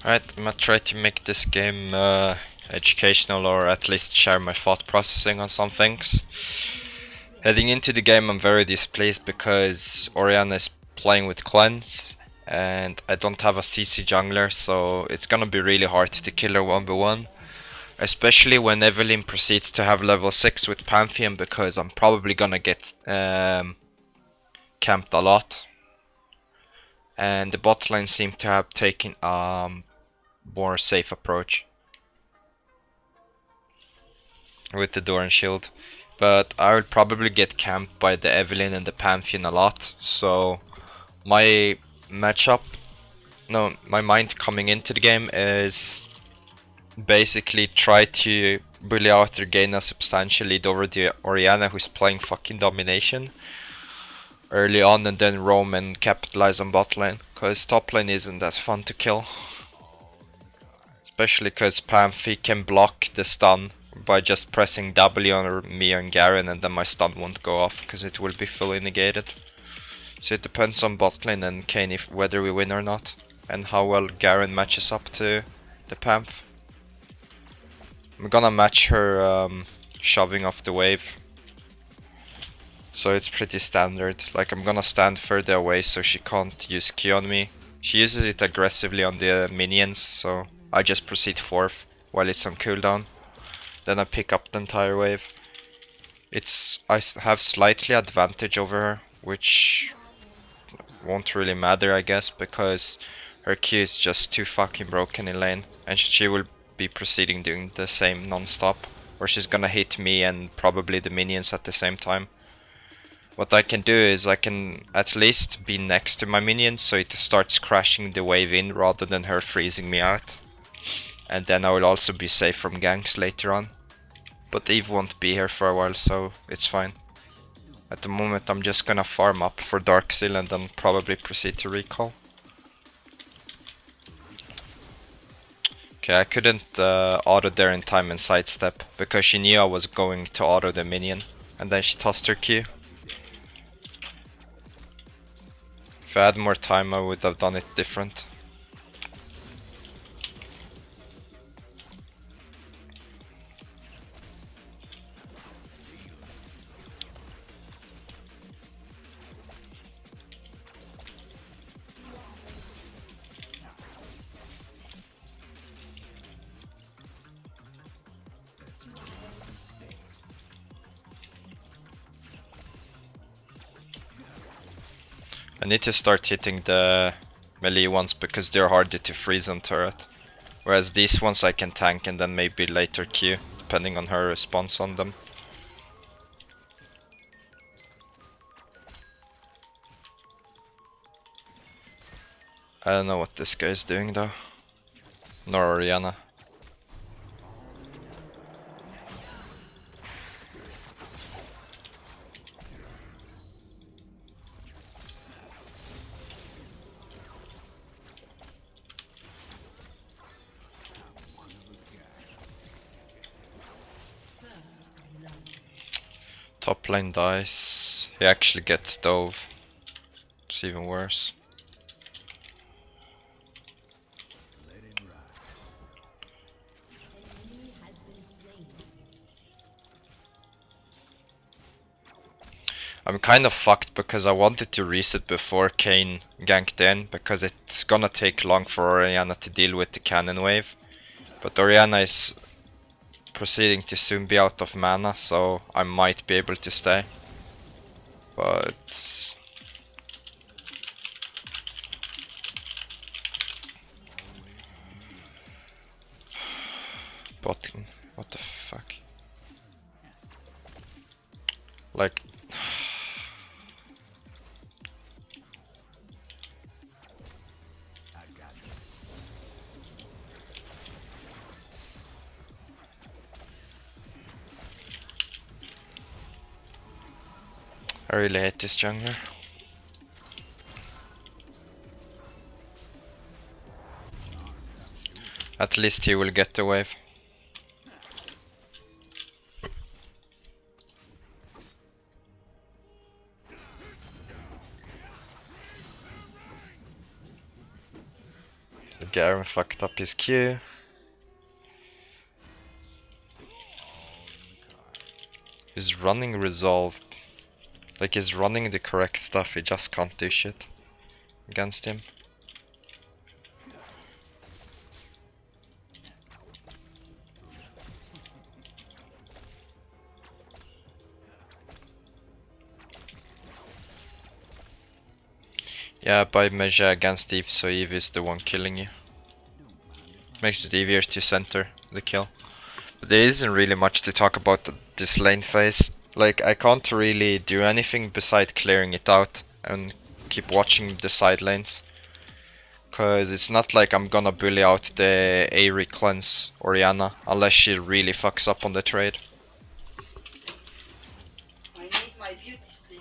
Alright, I'm gonna try to make this game educational, or at least share my thought processing on some things. Heading into the game, I'm very displeased because Orianna is playing with cleanse and I don't have a CC jungler, so it's gonna be really hard to kill her 1v1. Especially when Evelyn proceeds to have level 6 with Pantheon, because I'm probably gonna get camped a lot. And the bot lane seem to have taken a more safe approach with the Doran shield. But I will probably get camped by the Evelyn and the Pantheon a lot, so my matchup, no, my mind coming into the game is basically try to bully out or gain a substantial lead over the Orianna, who's playing fucking domination early on, and then roam and capitalize on bot lane, cause top lane isn't that fun to kill. Especially cause Panthy can block the stun by just pressing W on me and Garen, and then my stun won't go off because it will be fully negated. So it depends on bot lane and Kane if whether we win or not, and how well Garen matches up to the Panth. I'm gonna match her shoving off the wave, so it's pretty standard. Like, I'm gonna stand further away so she can't use Q on me. She uses it aggressively on the minions, so I just proceed forth while it's on cooldown. Then I pick up the entire wave. I have slightly advantage over her, which won't really matter, I guess, because her Q is just too fucking broken in lane, and she will be proceeding doing the same non-stop, or she's gonna hit me and probably the minions at the same time. What I can do is I can at least be next to my minions so it starts crashing the wave in rather than her freezing me out. And then I will also be safe from ganks later on. But Eve won't be here for a while, so it's fine. At the moment I'm just gonna farm up for Darkseal and then probably proceed to recall. Okay, I couldn't auto there in time and sidestep because she knew I was going to auto the minion, and then she tossed her Q. If I had more time I would have done it different. I need to start hitting the melee ones because they're harder to freeze on turret. Whereas these ones I can tank and then maybe later Q, depending on her response on them. I don't know what this guy is doing though. Nor Orianna. Top lane dies. He actually gets dove. It's even worse. I'm kind of fucked because I wanted to reset before Kane ganked in, because it's gonna take long for Orianna to deal with the cannon wave. But Orianna is proceeding to soon be out of mana, so I might be able to stay. But bottom, what the fuck? Like, I really hate this jungler. At least he will get the wave. The Garen fucked up his Q. He's running Resolve. Like, he's running the correct stuff, he just can't do shit against him. Yeah, by measure against Eve, so Eve is the one killing you. Makes it easier to center the kill. But there isn't really much to talk about this lane phase. Like, I can't really do anything besides clearing it out and keep watching the side lanes. Cause it's not like I'm gonna bully out the Aerie cleanse Orianna unless she really fucks up on the trade. I need my beauty stick.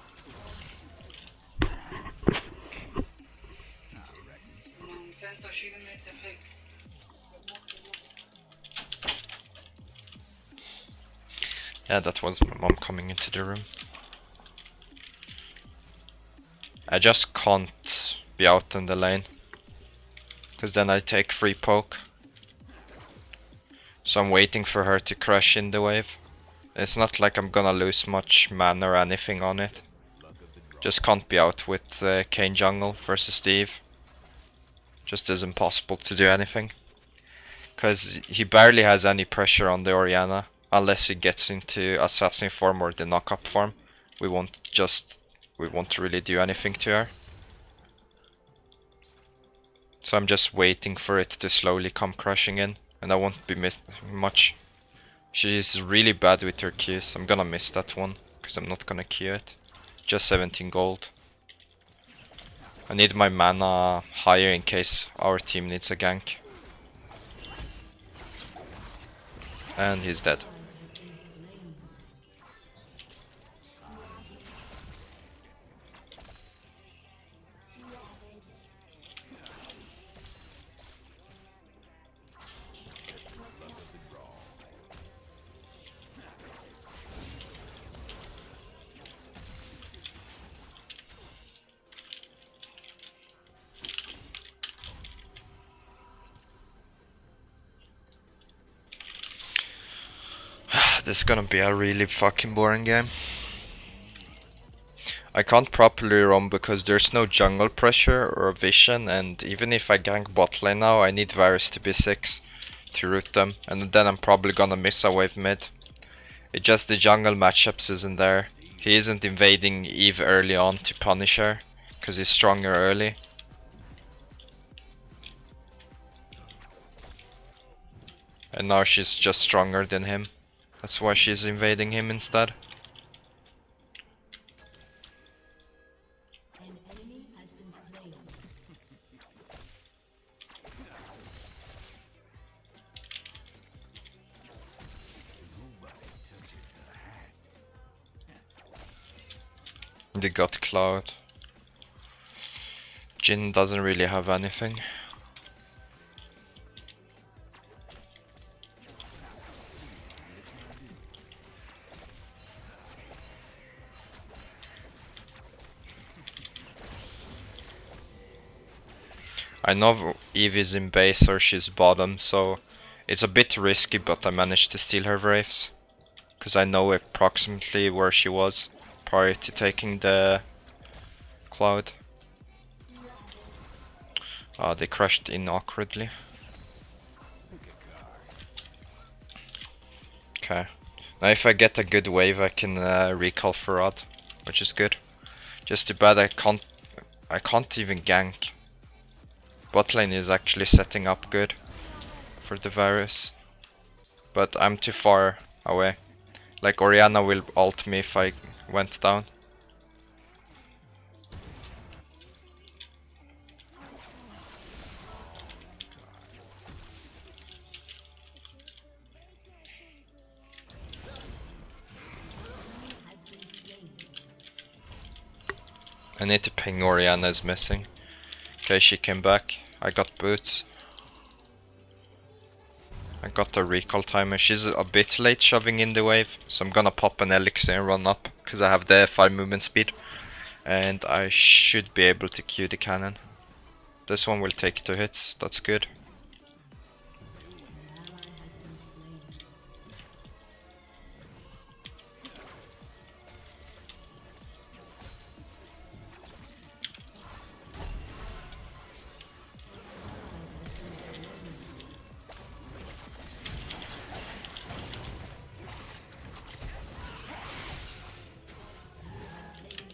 Yeah, that was my mom coming into the room. I just can't be out in the lane, cause then I take free poke. So I'm waiting for her to crash in the wave. It's not like I'm gonna lose much mana or anything on it. Just can't be out with Kane jungle versus Steve. Just is impossible to do anything. Cause he barely has any pressure on the Orianna. Unless he gets into assassin form or the knock-up form. We won't really do anything to her. So I'm just waiting for it to slowly come crashing in. And I won't be missing much. She's really bad with her Qs. I'm gonna miss that one. Because I'm not gonna Q it. Just 17 gold. I need my mana higher in case our team needs a gank. And he's dead. This is gonna be a really fucking boring game. I can't properly roam because there's no jungle pressure or vision, and even if I gank bot lane now, I need Varus to be 6 to root them, and then I'm probably gonna miss a wave mid. It's just the jungle matchups isn't there. He isn't invading Eve early on to punish her, because he's stronger early. And now she's just stronger than him. That's why she's invading him instead. An enemy has been slain. They got Cloud. Jhin doesn't really have anything. I know Eve is in base or she's bottom, so it's a bit risky, but I managed to steal her Wraiths. Because I know approximately where she was prior to taking the Cloud. They crashed in awkwardly. Okay. Now if I get a good wave I can recall for Rod, which is good. Just too bad I can't even gank. Bot lane is actually setting up good for the Varus. But I'm too far away. Like Orianna will ult me if I went down. I need to ping Orianna is missing. Okay, she came back. I got boots. I got a recall timer. She's a bit late shoving in the wave, so I'm gonna pop an elixir and run up, because I have the 5 movement speed. And I should be able to Q the cannon. This one will take 2 hits, that's good.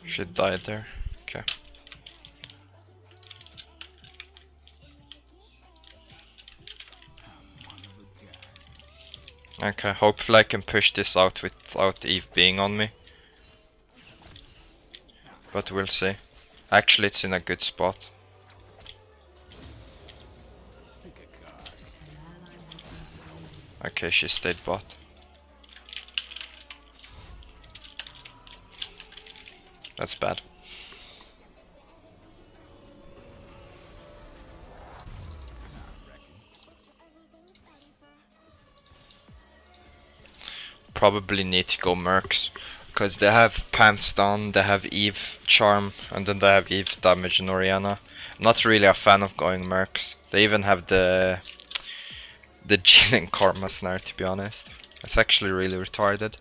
She died there. Okay. Okay, hopefully I can push this out without Eve being on me. But we'll see. Actually, it's in a good spot. Okay, she stayed bot. That's bad. Probably need to go Mercs. Because they have Pam stun, they have Eve charm, and then they have Eve damage and Orianna. I'm not really a fan of going Mercs. They even have the Jin and Karma snare, to be honest. It's actually really retarded.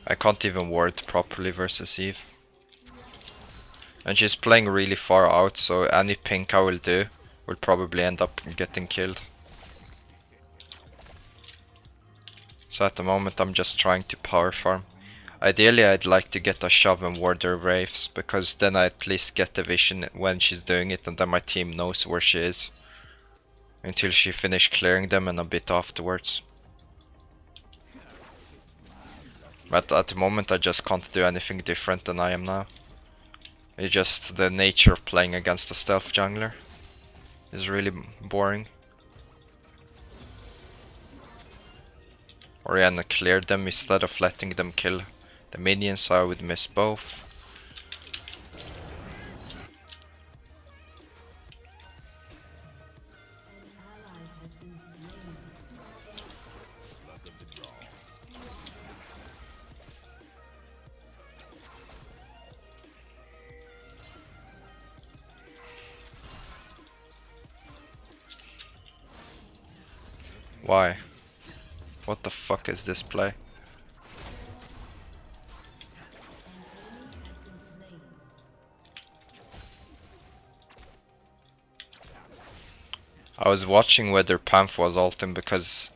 I can't even ward properly versus Eve. And she's playing really far out, so any pink I will do will probably end up getting killed. So at the moment I'm just trying to power farm. Ideally I'd like to get a shove and ward her waves, because then I at least get the vision when she's doing it and then my team knows where she is. Until she finish clearing them and a bit afterwards. But at the moment I just can't do anything different than I am now. It's just the nature of playing against a stealth jungler is really boring. Orianna cleared them instead of letting them kill the minions, so I would miss both. Why? What the fuck is this play? I was watching whether Pamf was ulting because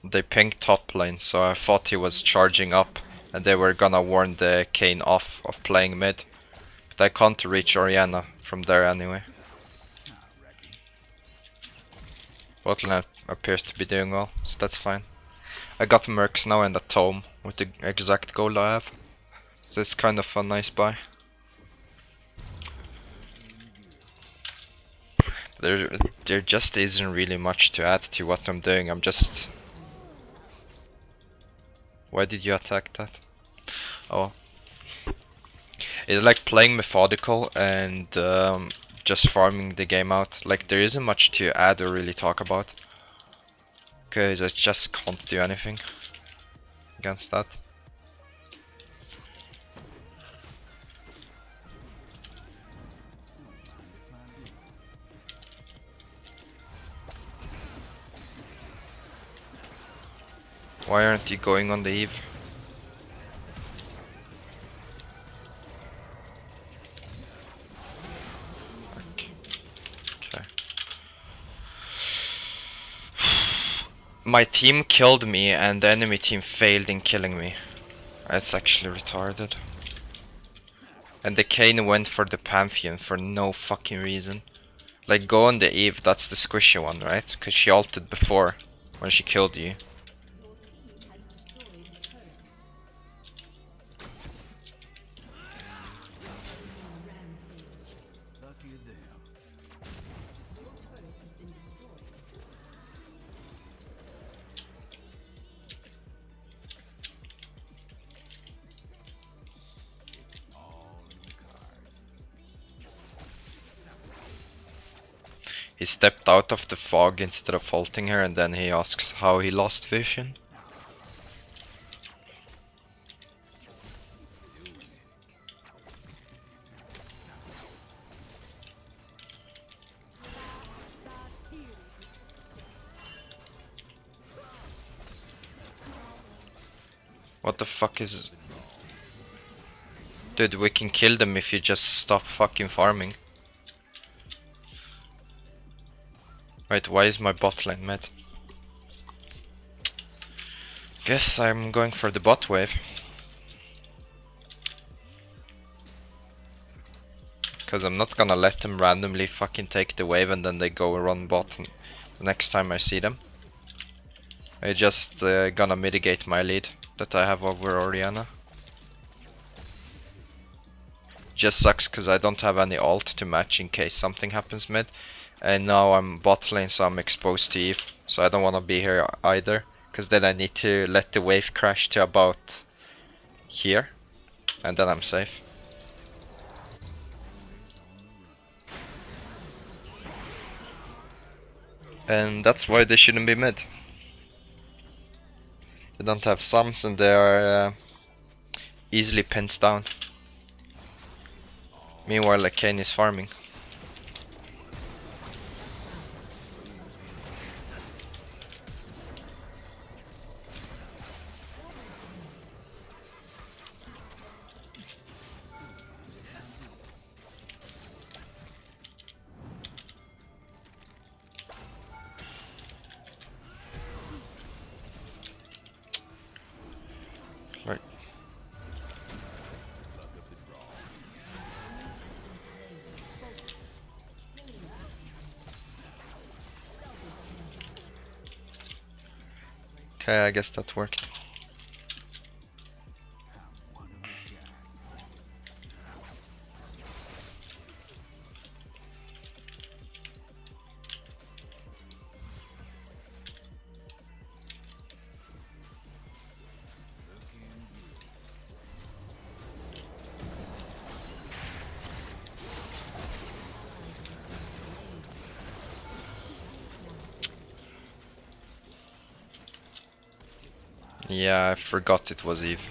they pinged top lane, so I thought he was charging up and they were gonna warn the Kane off of playing mid. But I can't reach Orianna from there anyway. Botlane appears to be doing well, so that's fine. I got Mercs now and a Tome with the exact goal I have. So it's kind of a nice buy. There just isn't really much to add to what I'm doing. I'm just... Why did you attack that? Oh. It's like playing methodical and just farming the game out. Like there isn't much to add or really talk about. Okay, I just can't do anything against that. Why aren't you going on the Eve? Okay. My team killed me and the enemy team failed in killing me. That's actually retarded. And the Kane went for the Pantheon for no fucking reason. Like go on the Eve, that's the squishy one, right? Cause she ulted before when she killed you. He stepped out of the fog instead of halting her and then he asks how he lost vision. What the fuck is... Dude, we can kill them if you just stop fucking farming. Wait, why is my bot lane mad? Guess I'm going for the bot wave. Cause I'm not gonna let them randomly fucking take the wave and then they go run bot the next time I see them. I just gonna mitigate my lead that I have over Orianna. Just sucks cause I don't have any ult to match in case something happens mid. And now I'm bot lane, so I'm exposed to Eve. So I don't wanna be here either. Cause then I need to let the wave crash to about here. And then I'm safe. And that's why they shouldn't be mid. They don't have sums and they are easily pins down. Meanwhile, Arcane is farming. Right. Okay, I guess that worked. Yeah, I forgot it was Eve.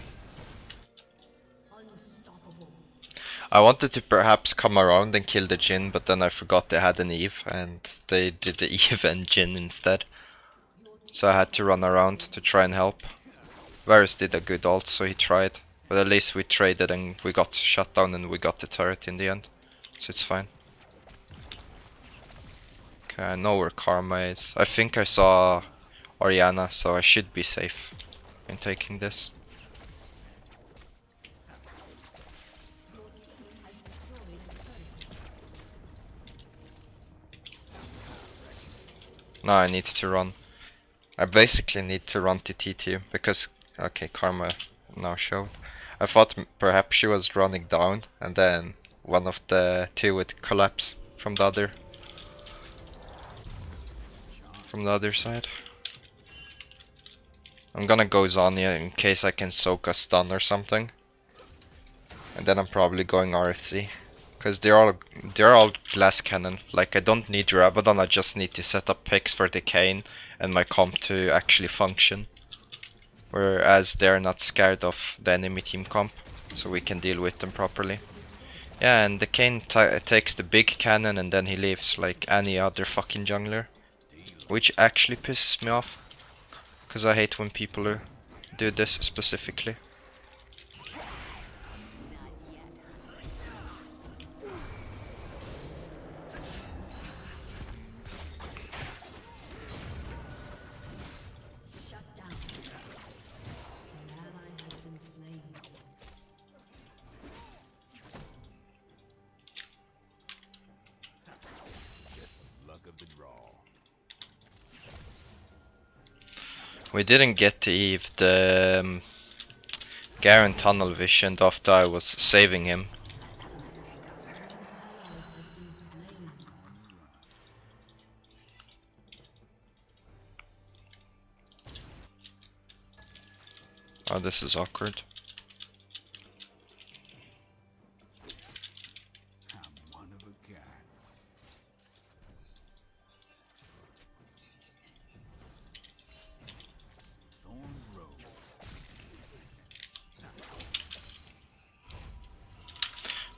I wanted to perhaps come around and kill the Jhin, but then I forgot they had an Eve and they did the Eve and Jhin instead. So I had to run around to try and help. Varus did a good ult, so he tried. But at least we traded and we got shut down and we got the turret in the end. So it's fine. Okay, I know where Karma is. I think I saw Orianna, so I should be safe in taking this. No, I need to run. I basically need to run to T2 because, okay, Karma now showed. I thought perhaps she was running down and then one of the two would collapse from the other side. I'm gonna go Zanya in case I can soak a stun or something. And then I'm probably going RFC. Cause they're all glass cannon. Like I don't need Rabadon, I just need to set up picks for the Kane and my comp to actually function. Whereas they're not scared of the enemy team comp, so we can deal with them properly. Yeah, and the Kane takes the big cannon and then he leaves like any other fucking jungler. Which actually pisses me off. Cause I hate when people do this specifically. We didn't get to Eve. The Garen tunnel visioned after I was saving him. Oh, this is awkward.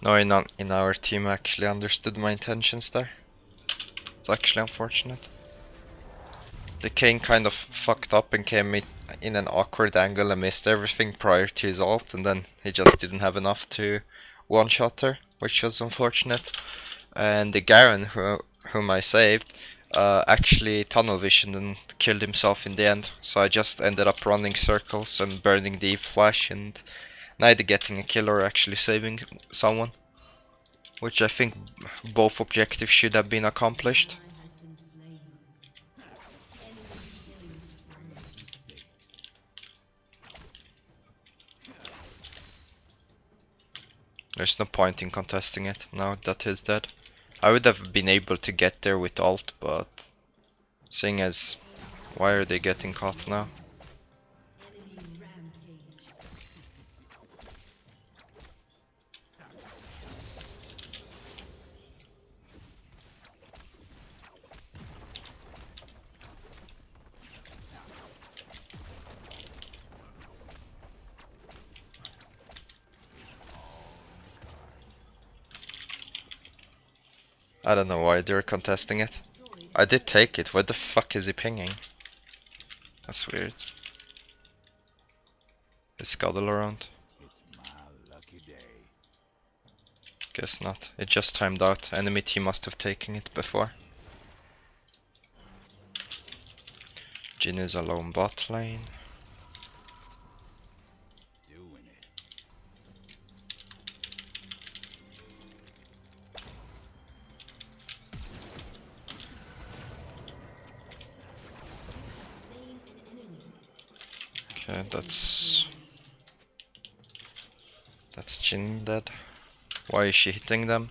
No one in our team actually understood my intentions there. It's actually unfortunate. The Kane kind of fucked up and came in an awkward angle and missed everything prior to his ult, and then he just didn't have enough to one-shot her, which was unfortunate. And the Garen, whom I saved, actually tunnel visioned and killed himself in the end. So I just ended up running circles and burning the flash, and neither getting a kill or actually saving someone. Which I think both objectives should have been accomplished. There's no point in contesting it now that he's dead. I would have been able to get there with ult, but seeing as why are they getting caught now? I don't know why they're contesting it. I did take it, what the fuck is he pinging? That's weird. Is Scuttle around? Guess not. It just timed out. Enemy team must have taken it before. Jhin is alone bot lane. Okay, that's Jhin dead. Why is she hitting them?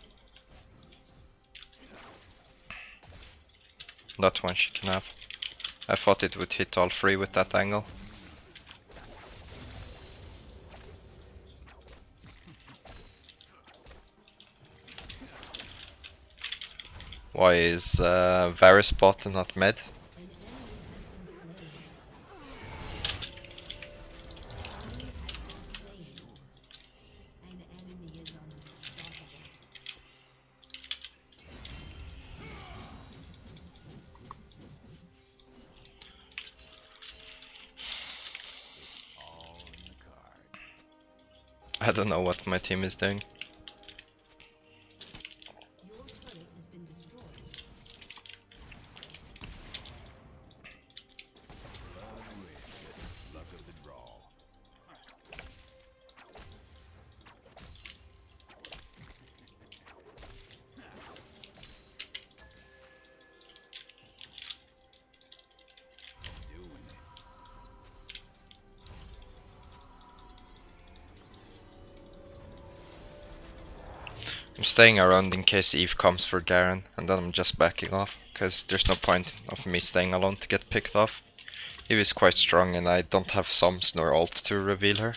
That one she can have. I thought it would hit all three with that angle. Why is Varus bot and not mid? I don't know what my team is doing. I'm staying around in case Eve comes for Garen, and then I'm just backing off, because there's no point of me staying alone to get picked off. Eve is quite strong and I don't have sums nor ult to reveal her.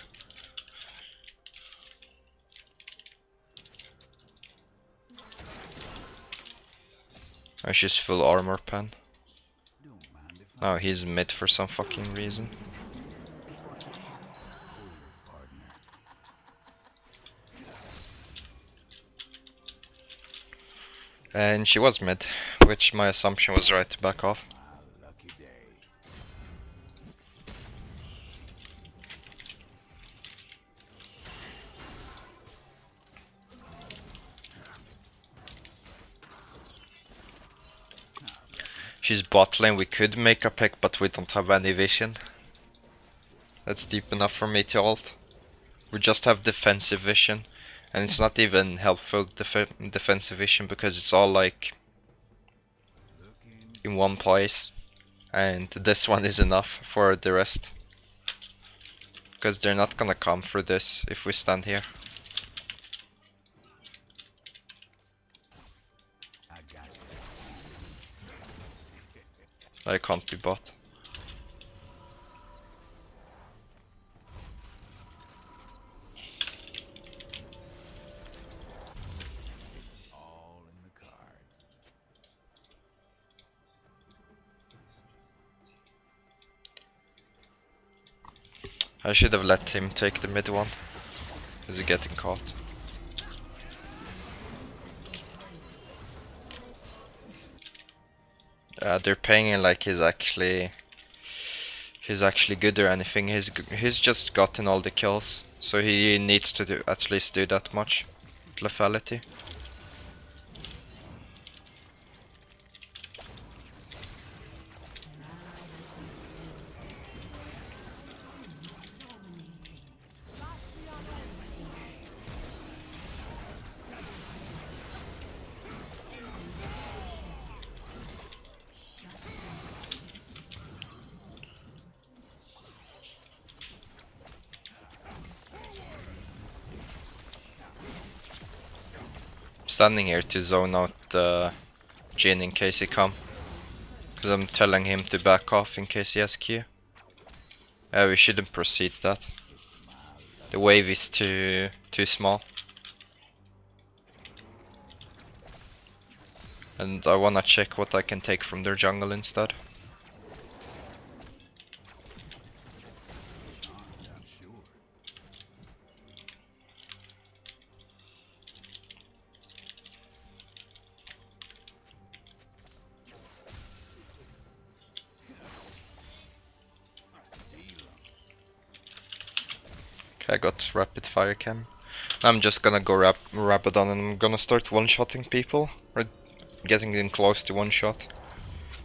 Oh, she's full armor pen. Oh, he's mid for some fucking reason. And she was mid, which my assumption was right to back off. She's bot lane, we could make a pick, but we don't have any vision. That's deep enough for me to ult. We just have defensive vision. And it's not even helpful defensive vision because it's all like in one place, and this one is enough for the rest. Because they're not gonna come for this if we stand here. I can't be bot. I should have let him take the mid one. Is he getting caught? They're paying him like he's actually good or anything. He's just gotten all the kills, so he needs to do at least do that much lethality. Standing here to zone out Jhin in case he come, because I'm telling him to back off in case he has Q. We shouldn't proceed that. The wave is too small. And I wanna check what I can take from their jungle instead. Okay, I got rapid fire cam. I'm just gonna go Rabadon and I'm gonna start one-shotting people, or getting them close to one shot.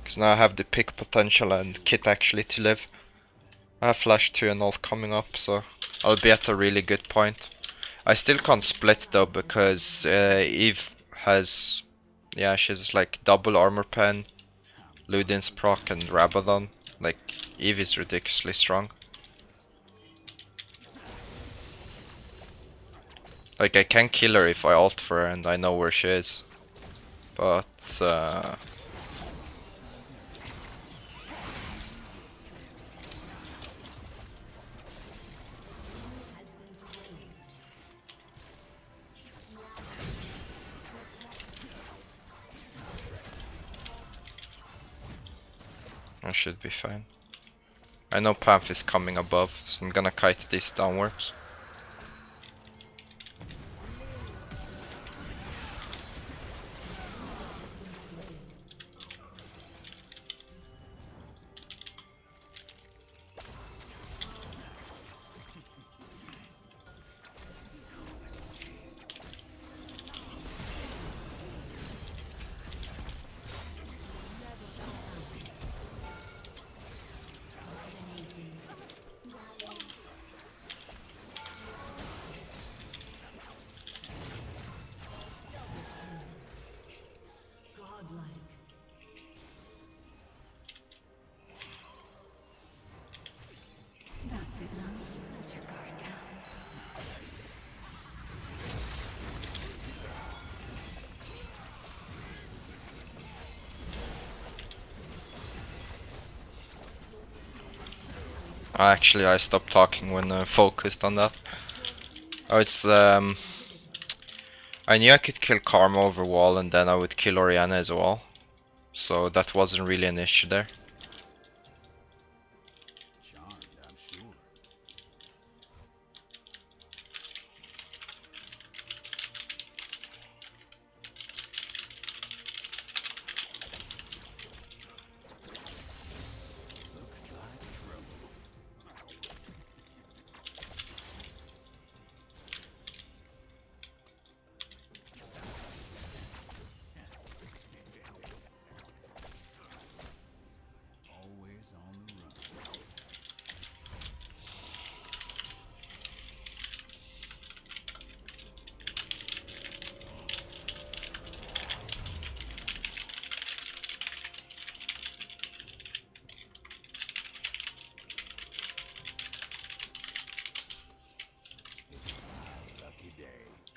Because now I have the pick potential and kit actually to live. I have flash 2 and ult coming up, so I'll be at a really good point. I still can't split though, because Eve has, yeah, she's like double armor pen, Ludin's proc and Rabadon. Like, Eve is ridiculously strong. Like, I can kill her if I ult for her and I know where she is. But, I should be fine. I know Path is coming above, so I'm gonna kite this downwards. Godlike. That's it now. Let your guard down. Actually, I stopped talking when I focused on that. I was, I knew I could kill Karma over wall and then I would kill Orianna as well. So that wasn't really an issue there.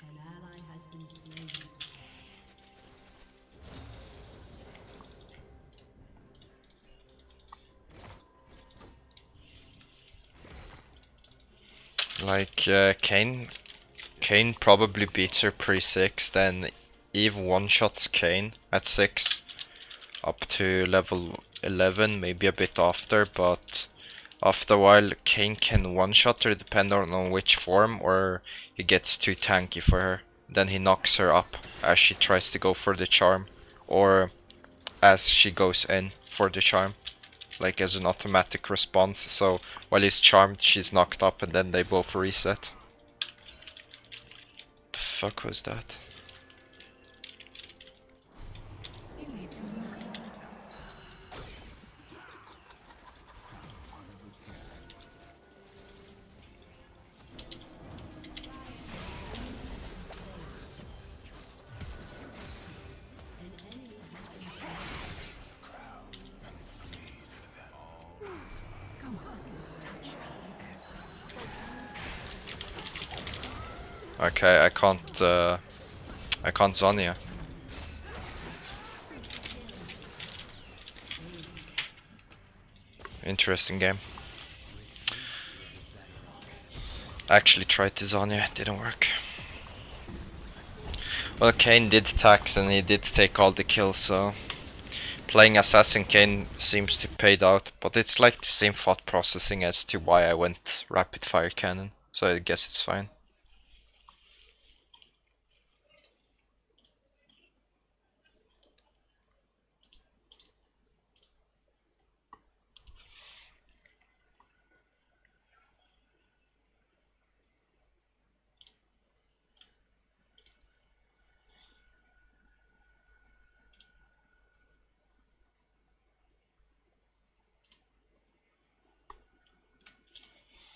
An ally has been slain. Like, Kane probably beats her pre-6, then Eve one-shots Kane at 6 up to level 11, maybe a bit after, but after a while Kane can one-shot her depending on which form, or he gets too tanky for her. Then he knocks her up as she tries to go for the charm, or as she goes in for the charm, like as an automatic response. So while he's charmed, she's knocked up, and then they both reset. The fuck was that? Okay, I can't Zonya. Interesting game. I actually tried to Zonya, it didn't work. Well, Kane did tax and he did take all the kills, so playing Assassin Kane seems to paid out, but it's like the same thought processing as to why I went Rapid Fire Cannon, so I guess it's fine.